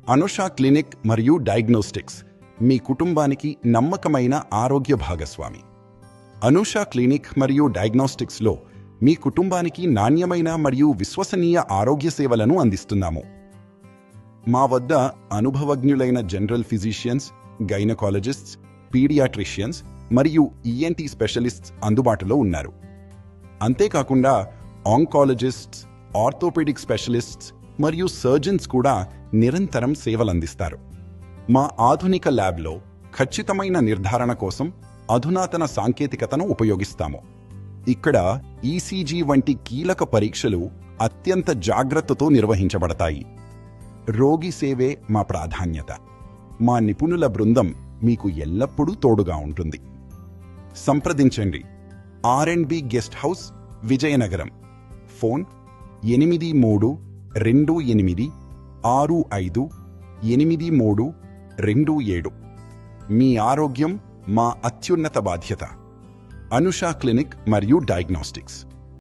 Anusha clinic మరియు diagnostics మీ కుటుంబానికి నమ్మకమైన ఆరోగ్య భాగస్వామి. అనుష క్లినిక్ మరియు డయాగ్నోస్టిక్స్లో మీ కుటుంబానికి నాణ్యమైన మరియు విశ్వసనీయ ఆరోగ్య సేవలను అందిస్తున్నాము. మా వద్ద అనుభవజ్ఞులైన జనరల్ ఫిజిషియన్స్, గైనకాలజిస్ట్స్, పీడియాట్రిషియన్స్ మరియు ఈఎన్టీ స్పెషలిస్ట్స్ అందుబాటులో ఉన్నారు. అంతేకాకుండా ఆంకాలజిస్ట్స్, ఆర్థోపెడిక్ స్పెషలిస్ట్స్ మరియు సర్జన్స్ కూడా నిరంతరం సేవలందిస్తారు. మా ఆధునిక ల్యాబ్లో ఖచ్చితమైన నిర్ధారణ కోసం అధునాతన సాంకేతికతను ఉపయోగిస్తాము. ఇక్కడ ఈసీజీ వంటి కీలక పరీక్షలు అత్యంత జాగ్రత్తతో నిర్వహించబడతాయి. రోగి సేవే మా ప్రాధాన్యత. మా నిపుణుల బృందం మీకు ఎల్లప్పుడూ తోడుగా ఉంటుంది. సంప్రదించండి. R&B guest house, Vizianagaram. Phone 8328583827. మీ ఆరోగ్యం మా అత్యున్నత బాధ్యత. అనుష క్లినిక్ మరియు డయాగ్నోస్టిక్స్.